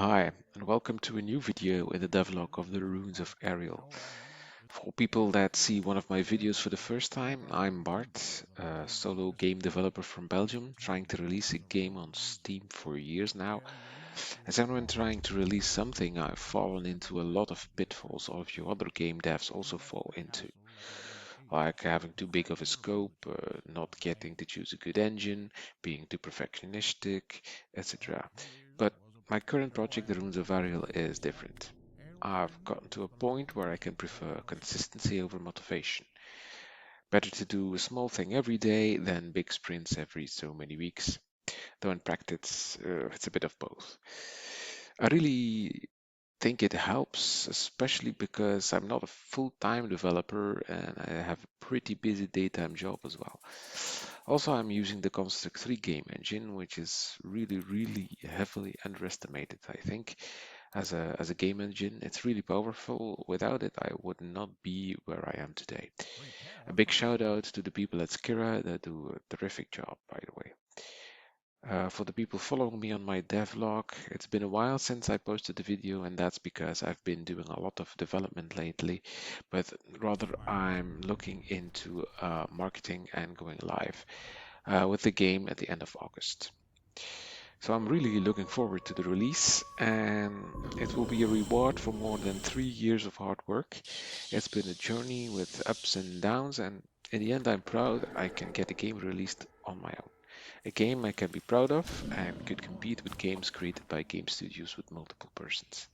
Hi, and welcome to a new video in the devlog of the Runes of Aereal. For people that see one of my videos for the first time, I'm Bart, a solo game developer from Belgium, trying to release a game on Steam for years now. As anyone trying to release something, I've fallen into a lot of pitfalls all of you other game devs also fall into, like having too big of a scope, not getting to choose a good engine, being too perfectionistic, etc. But my current project, the Runes of Aereal, is different. I've gotten to a point where I can prefer consistency over motivation. Better to do a small thing every day than big sprints every so many weeks, though in practice, it's a bit of both. I really think it helps, especially because I'm not a full-time developer and I have a pretty busy daytime job as well. Also, I'm using the Construct 3 game engine, which is really heavily underestimated, I think. As a game engine, it's really powerful. Without it, I would not be where I am today. A big shout out to the people at Skira that do a terrific job, by the way. For the people following me on my devlog, it's been a while since I posted a video, and that's because I've been doing a lot of development lately, but rather I'm looking into marketing and going live with the game at the end of August. So I'm really looking forward to the release, and it will be a reward for more than 3 years of hard work. It's been a journey with ups and downs, and in the end, I'm proud I can get a game released on my own. A game I can be proud of and could compete with games created by game studios with multiple persons.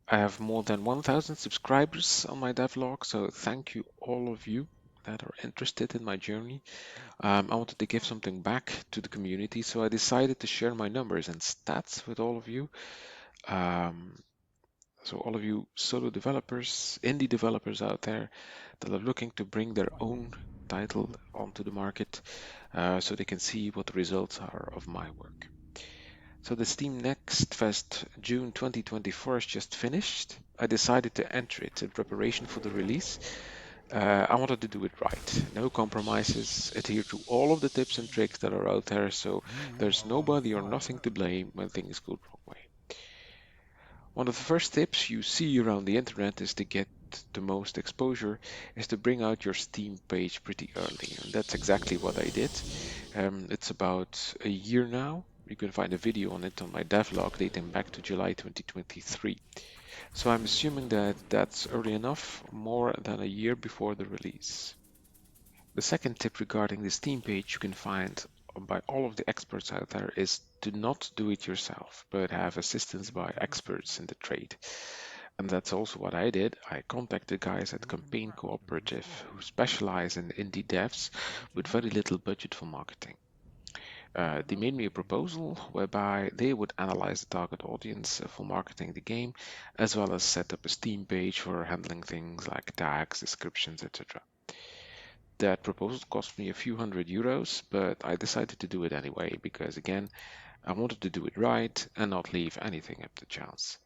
I have more than 1,000 subscribers on my devlog, so thank you all of you that are interested in my journey. I wanted to give something back to the community, so I decided to share my numbers and stats with all of you. Um, so all of you solo developers, indie developers out there that are looking to bring their own title onto the market, so they can see what the results are of my work. So the Steam Next Fest June 2024 is just finished. I decided to enter it in preparation for the release. I wanted to do it right. No compromises, adhere to all of the tips and tricks that are out there, so there's nobody or nothing to blame when things go the wrong way. One of the first tips you see around the internet is to get the most exposure is to bring out your Steam page pretty early. And that's exactly what I did. It's about a year now. You can find a video on it on my devlog dating back to July 2023. So I'm assuming that that's early enough, more than a year before the release. The second tip regarding the Steam page you can find by all of the experts out there is to not do it yourself, but have assistance by experts in the trade. And that's also what I did. I contacted guys at Campaign Cooperative who specialize in indie devs with very little budget for marketing. They made me a proposal whereby they would analyze the target audience for marketing the game, as well as set up a Steam page for handling things like tags, descriptions, etc. That proposal cost me a few €100, but I decided to do it anyway because, again, I wanted to do it right and not leave anything up to chance.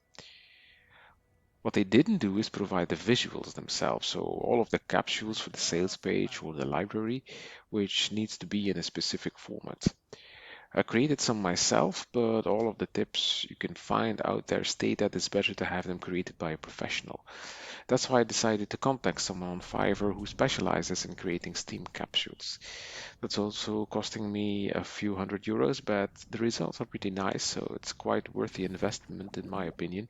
What they didn't do is provide the visuals themselves, so all of the capsules for the sales page or the library, which needs to be in a specific format. I created some myself, but all of the tips you can find out there state that it's better to have them created by a professional. That's why I decided to contact someone on Fiverr who specializes in creating Steam capsules. That's also costing me a few €100, but the results are pretty nice, so it's quite worth the investment in my opinion.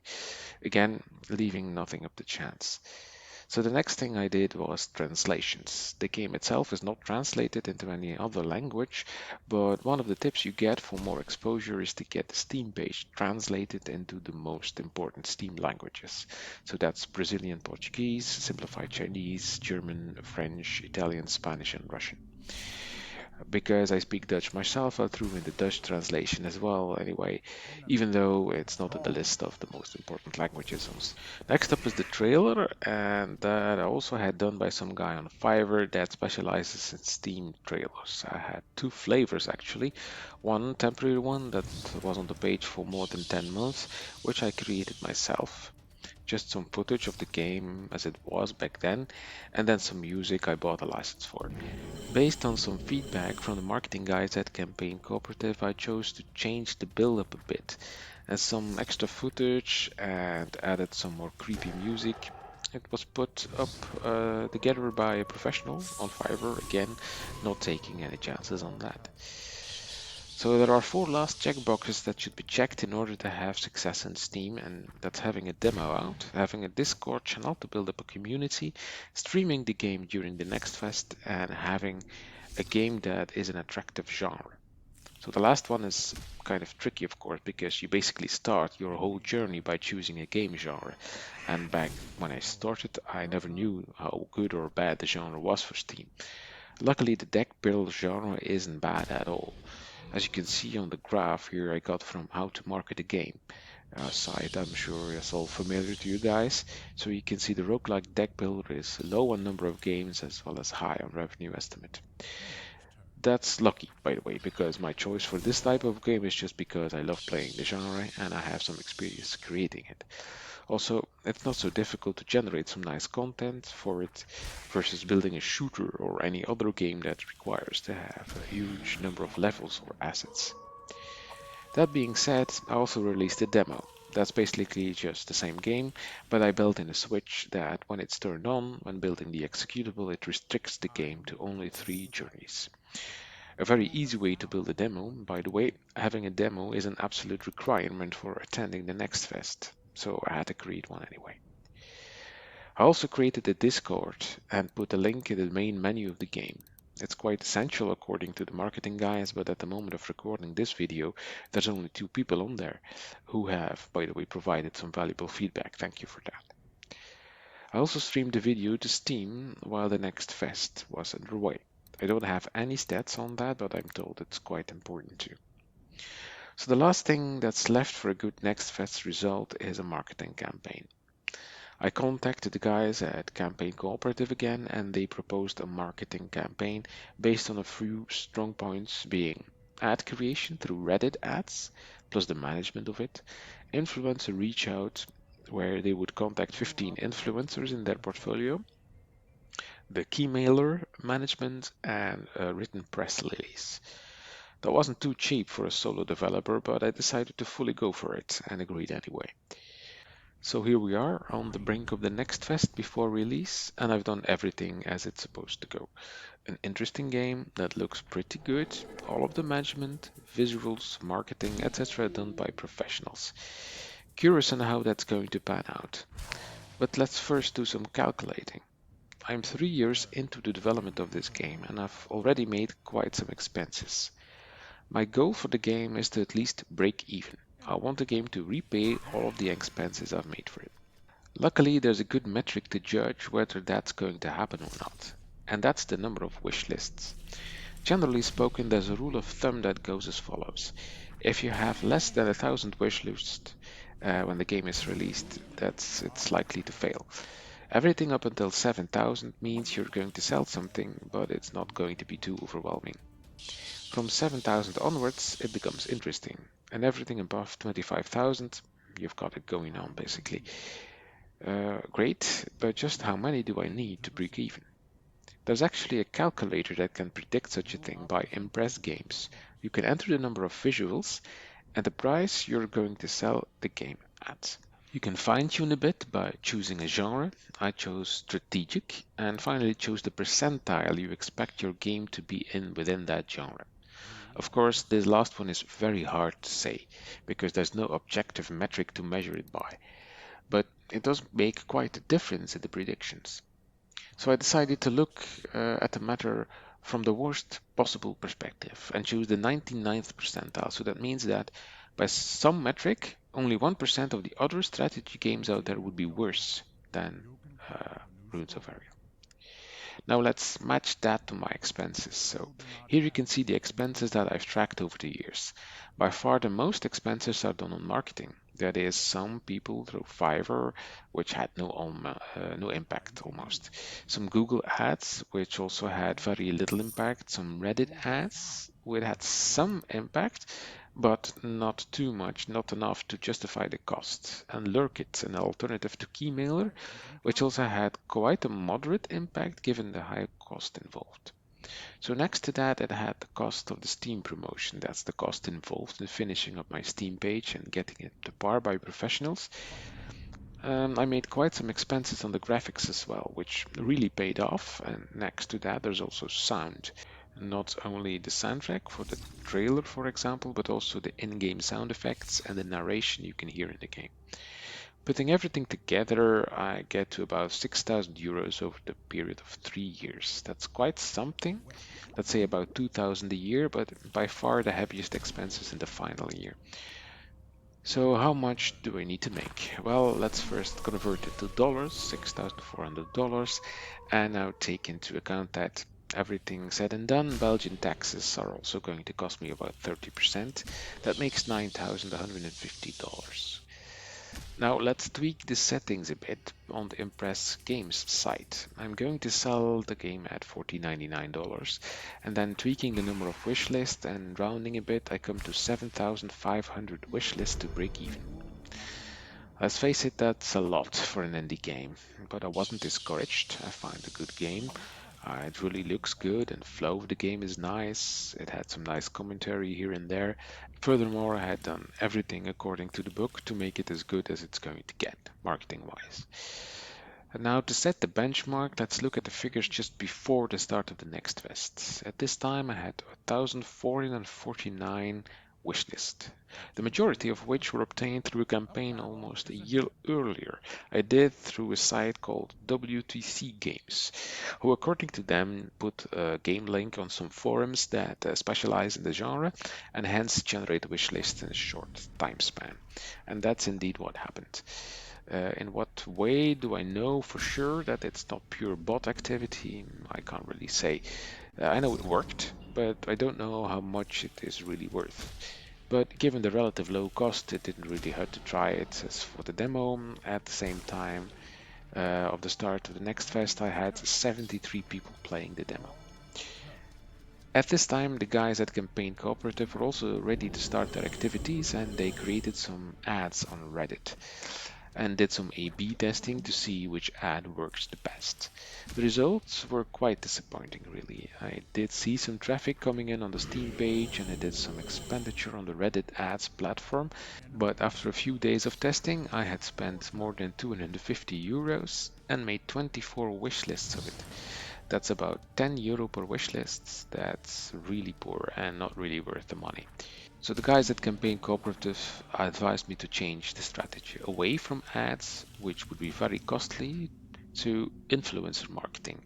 Again, leaving nothing up to chance. So the next thing I did was translations. The game itself is not translated into any other language, but one of the tips you get for more exposure is to get the Steam page translated into the most important Steam languages. So that's Brazilian Portuguese, simplified Chinese, German, French, Italian, Spanish, and Russian. Because I speak Dutch myself, I threw in the Dutch translation as well, anyway, even though it's not in the list of the most important languages. Next up is the trailer, and that I also had done by some guy on Fiverr that specializes in Steam trailers. I had two flavors actually. One temporary one that was on the page for more than 10 months, which I created myself. just some footage of the game as it was back then, and then some music I bought a license for. Based on some feedback from the marketing guys at Campaign Cooperative, I chose to change the build up a bit and some extra footage and added some more creepy music. It was put up together by a professional on Fiverr, again, not taking any chances on that. So there are four last checkboxes that should be checked in order to have success in Steam, and that's having a demo out, having a Discord channel to build up a community, streaming the game during the next fest, and having a game that is an attractive genre. So the last one is kind of tricky, of course, because you basically start your whole journey by choosing a game genre. And back when I started, I never knew how good or bad the genre was for Steam. Luckily, the deck build genre isn't bad at all. As you can see on the graph here I got from How to Market a Game site, I'm sure it's all familiar to you guys. So you can see the roguelike deck builder is low on number of games as well as high on revenue estimate. That's lucky, by the way, because my choice for this type of game is just because I love playing the genre and I have some experience creating it. Also, it's not so difficult to generate some nice content for it versus building a shooter or any other game that requires to have a huge number of levels or assets. That being said, I also released a demo. That's basically just the same game, but I built in a switch that when it's turned on, when building the executable, it restricts the game to only 3 journeys. A very easy way to build a demo, by the way, having a demo is an absolute requirement for attending the next fest, so I had to create one anyway. I also created a Discord and put a link in the main menu of the game. It's quite essential according to the marketing guys, but at the moment of recording this video, there's only 2 people on there who have, by the way, provided some valuable feedback. Thank you for that. I also streamed the video to Steam while the next fest was underway. I don't have any stats on that, but I'm told it's quite important too. So the last thing that's left for a good next fest result is a marketing campaign. I contacted the guys at Campaign Cooperative again, and they proposed a marketing campaign based on a few strong points being ad creation through Reddit ads, plus the management of it, influencer reach out, where they would contact 15 influencers in their portfolio, the key mailer management, and a written press release. That wasn't too cheap for a solo developer, but I decided to fully go for it and agreed anyway. So here we are on the brink of the next fest before release, and I've done everything as it's supposed to go. An interesting game that looks pretty good, all of the management, visuals, marketing, etc. done by professionals. Curious on how that's going to pan out. But let's first do some calculating. I'm 3 years into the development of this game and I've already made quite some expenses. My goal for the game is to at least break even. I want the game to repay all of the expenses I've made for it. Luckily, there's a good metric to judge whether that's going to happen or not, and that's the number of wish lists. Generally spoken, there's a rule of thumb that goes as follows. If you have less than 1,000 wish lists when the game is released, it's likely to fail. Everything up until 7,000 means you're going to sell something, but it's not going to be too overwhelming. From 7,000 onwards, it becomes interesting, and everything above 25,000, you've got it going on basically. Great, but just how many do I need to break even? There's actually a calculator that can predict such a thing by Impress Games. You can enter the number of visuals and the price you're going to sell the game at. You can fine-tune a bit by choosing a genre. I chose strategic and finally chose the percentile you expect your game to be in within that genre. Of course, this last one is very hard to say because there's no objective metric to measure it by, but it does make quite a difference in the predictions. So I decided to look at the matter from the worst possible perspective and choose the 99th percentile. So that means that by some metric, only 1% of the other strategy games out there would be worse than Runes of Aereal. Now let's match that to my expenses. So here you can see the expenses that I've tracked over the years. By far the most expenses are done on marketing. That is, some people through Fiverr, which had no impact almost. Some Google ads, which also had very little impact. Some Reddit ads, which had some impact, but not too much, not enough to justify the cost. And Lurkit, an alternative to Keymailer, which also had quite a moderate impact given the high cost involved. So next to that, it had the cost of the Steam promotion. That's the cost involved in finishing up my Steam page and getting it to par by professionals. I made quite some expenses on the graphics as well, which really paid off. And next to that, there's also sound. Not only the soundtrack for the trailer, for example, but also the in-game sound effects and the narration you can hear in the game. Putting everything together, I get to about 6,000 euros over the period of 3 years. That's quite something. Let's say about 2,000 a year, but by far the heaviest expenses in the final year. So how much do I need to make? Well, let's first convert it to dollars, $6,400, and now take into account that everything said and done, Belgian taxes are also going to cost me about 30%. That makes $9,150. Now let's tweak the settings a bit on the Impress Games site. I'm going to sell the game at $14.99 and then tweaking the number of wish lists and rounding a bit, I come to 7,500 wish lists to break even. Let's face it, that's a lot for an indie game, but I wasn't discouraged. I found a good game. It really looks good and flow of the game is nice. It had some nice commentary here and there. Furthermore, I had done everything according to the book to make it as good as it's going to get, marketing-wise. And now to set the benchmark, let's look at the figures just before the start of the next fest. At this time, I had 1,449 wishlist, the majority of which were obtained through a campaign almost a year earlier. I did through a site called WTC Games, who according to them put a game link on some forums that specialize in the genre and hence generate wish lists in a short time span. And that's indeed what happened. In what way do I know for sure that it's not pure bot activity? I can't really say. I know it worked, but I don't know how much it is really worth. But given the relative low cost, it didn't really hurt to try it. As for the demo, at the same time of the start of the next fest, I had 73 people playing the demo. At this time, the guys at Campaign Cooperative were also ready to start their activities and they created some ads on Reddit and did some A/B testing to see which ad works the best. The results were quite disappointing, really. I did see some traffic coming in on the Steam page and I did some expenditure on the Reddit ads platform, but after a few days of testing, I had spent more than 250 euros and made 24 wish lists of it. That's about 10 euro per wish list. That's really poor and not really worth the money. So the guys at Campaign Cooperative advised me to change the strategy away from ads, which would be very costly, to influencer marketing.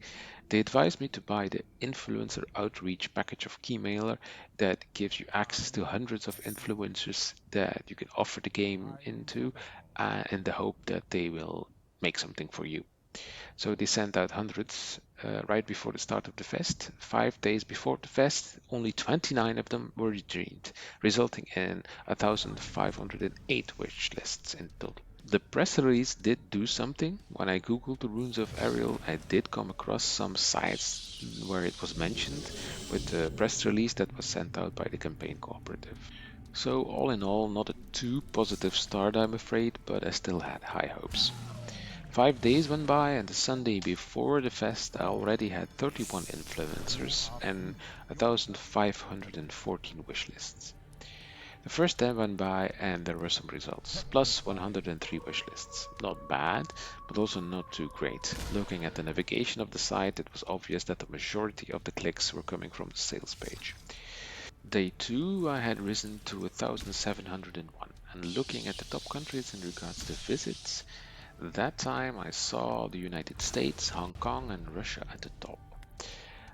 They advised me to buy the influencer outreach package of Keymailer that gives you access to hundreds of influencers that you can offer the game into in the hope that they will make something for you. So they sent out hundreds right before the start of the fest. 5 days before the fest, only 29 of them were redeemed, resulting in 1,508 wish lists in total. The press release did do something. When I googled the Runes of Aereal, I did come across some sites where it was mentioned with the press release that was sent out by the campaign cooperative. So all in all, not a too positive start, I'm afraid, but I still had high hopes. 5 days went by, and the Sunday before the fest, I already had 31 influencers and 1,514 wish lists. The first day went by, and there were some results, plus 103 wish lists. Not bad, but also not too great. Looking at the navigation of the site, it was obvious that the majority of the clicks were coming from the sales page. Day 2, I had risen to 1,701, and looking at the top countries in regards to visits, that time I saw the United States, Hong Kong and Russia at the top.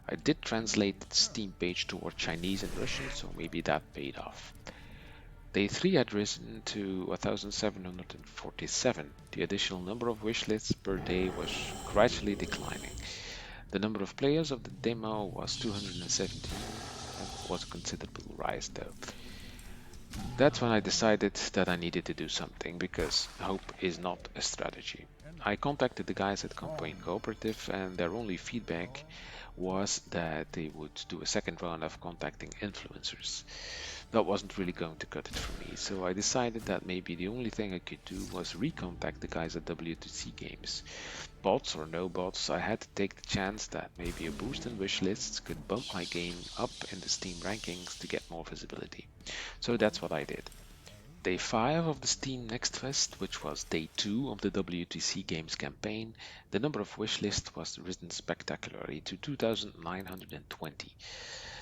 I did translate the Steam page toward Chinese and Russian, so maybe that paid off. Day 3 had risen to 1,747. The additional number of wish lists per day was gradually declining. The number of players of the demo was 270. That was a considerable rise though. That's when I decided that I needed to do something because hope is not a strategy. I contacted the guys at Campaign Cooperative and their only feedback was that they would do a second round of contacting influencers. that wasn't really going to cut it for me. So I decided that maybe the only thing I could do was recontact the guys at WTC Games. Bots or no bots, I had to take the chance that maybe a boost in wish lists could bump my game up in the Steam rankings to get more visibility. So that's what I did. Day 5 of the Steam Next Fest, which was day 2 of the WTC Games campaign, the number of wishlists was risen spectacularly to 2,920.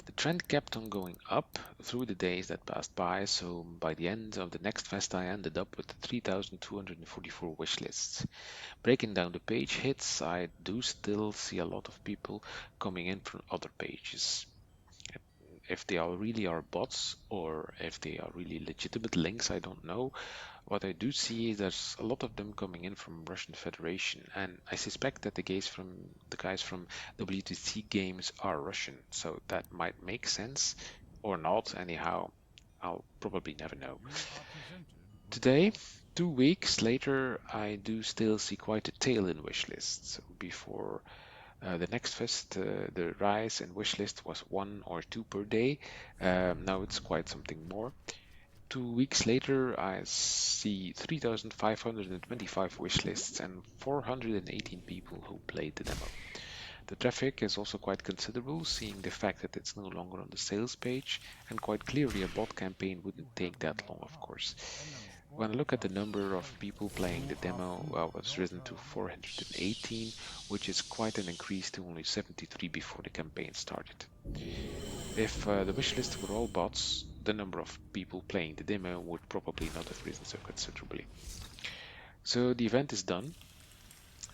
The trend kept on going up through the days that passed by, so by the end of the Next Fest I ended up with 3,244 wishlists. Breaking down the page hits, I do still see a lot of people coming in from other pages. If they are really are bots or if they are really legitimate links, I don't know. What I do see is there's a lot of them coming in from Russian Federation, and I suspect that the guys from WTC Games are Russian, so that might make sense or not. Anyhow, I'll probably never know. Today, 2 weeks later, I do still see quite a tail in wishlists. Before the next fest, the rise in wishlist was 1 or 2 per day. Now it's quite something more. 2 weeks later, I see 3,525 wishlists and 418 people who played the demo. The traffic is also quite considerable, seeing the fact that it's no longer on the sales page, and quite clearly a bot campaign wouldn't take that long, of course. When I look at the number of people playing the demo, well, it's risen to 418, which is quite an increase to only 73 before the campaign started. If the wishlist were all bots, the number of people playing the demo would probably not have risen so considerably. So the event is done.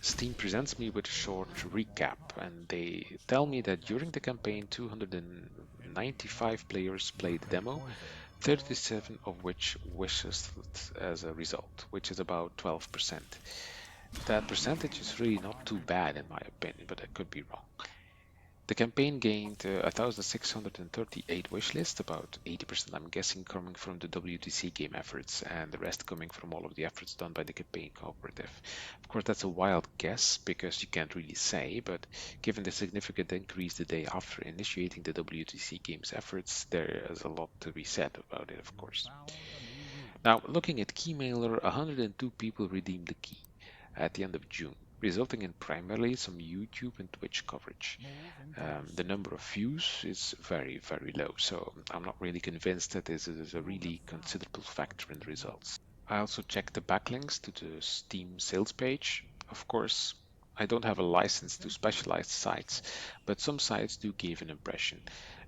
Steam presents me with a short recap, and they tell me that during the campaign, 295 players played the demo, 37 of which wishes as a result, which is about 12%. That percentage is really not too bad in my opinion, but I could be wrong. The campaign gained 1,638 wishlists, about 80% I'm guessing coming from the WTC game efforts, and the rest coming from all of the efforts done by the campaign cooperative. Of course, that's a wild guess because you can't really say, but given the significant increase the day after initiating the WTC games efforts, there is a lot to be said about it, of course. Now, looking at Keymailer, 102 people redeemed the key at the end of June, resulting in primarily some YouTube and Twitch coverage. The number of views is very, very low, so I'm not really convinced that this is a really considerable factor in the results. I also checked the backlinks to the Steam sales page. Of course, I don't have a license to specialized sites, but some sites do give an impression.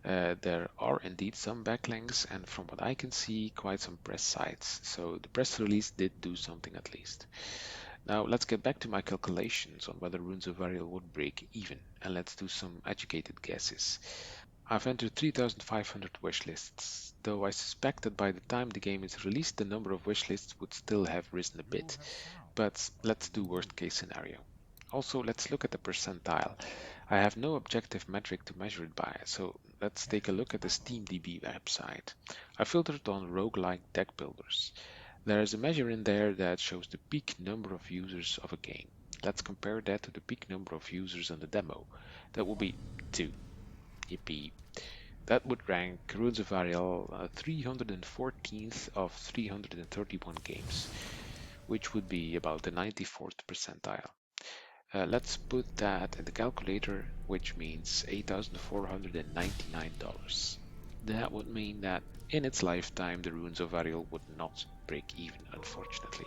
There are indeed some backlinks, and from what I can see, quite some press sites. So the press release did do something at least. Now let's get back to my calculations on whether Runes of Aereal would break even, and let's do some educated guesses. I've entered 3,500 wishlists, though I suspect that by the time the game is released the number of wishlists would still have risen a bit, but let's do worst case scenario. Also, let's look at the percentile. I have no objective metric to measure it by, so let's take a look at the SteamDB website. I filtered on roguelike deck builders. There is a measure in there that shows the peak number of users of a game. Let's compare that to the peak number of users in the demo. That will be 2. Yippee. That would rank Runes of Aereal 314th of 331 games, which would be about the 94th percentile. Let's put that in the calculator, which means $8,499. That would mean that in its lifetime, the Runes of Aereal would not break even, unfortunately.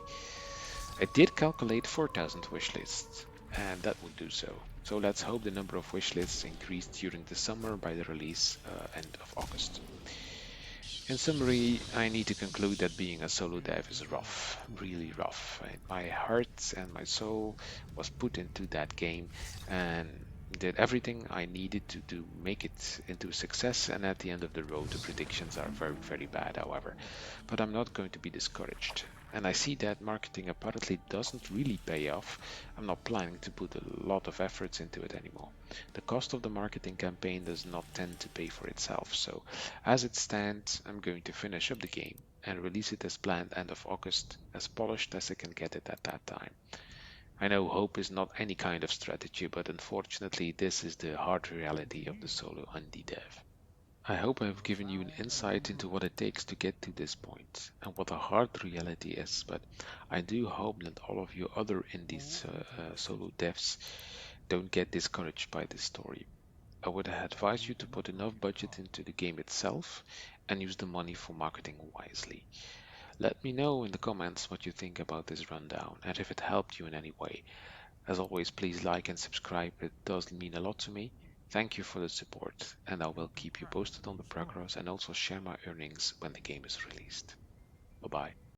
I did calculate 4,000 wishlists, and that would do so. So let's hope the number of wishlists increased during the summer by the release end of August. In summary, I need to conclude that being a solo dev is rough, really rough. My heart and my soul was put into that game and did everything I needed to make it into a success, and at the end of the road the predictions are very, very bad, however. But I'm not going to be discouraged. And I see that marketing apparently doesn't really pay off. I'm not planning to put a lot of efforts into it anymore. The cost of the marketing campaign does not tend to pay for itself, so as it stands, I'm going to finish up the game and release it as planned end of August, as polished as I can get it at that time. I know hope is not any kind of strategy, but unfortunately this is the hard reality of the solo indie dev. I hope I have given you an insight into what it takes to get to this point and what the hard reality is, but I do hope that all of you other indies solo devs don't get discouraged by this story. I would advise you to put enough budget into the game itself and use the money for marketing wisely. Let me know in the comments what you think about this rundown and if it helped you in any way. As always, please like and subscribe, it does mean a lot to me. Thank you for the support, and I will keep you posted on the progress and also share my earnings when the game is released. Bye bye.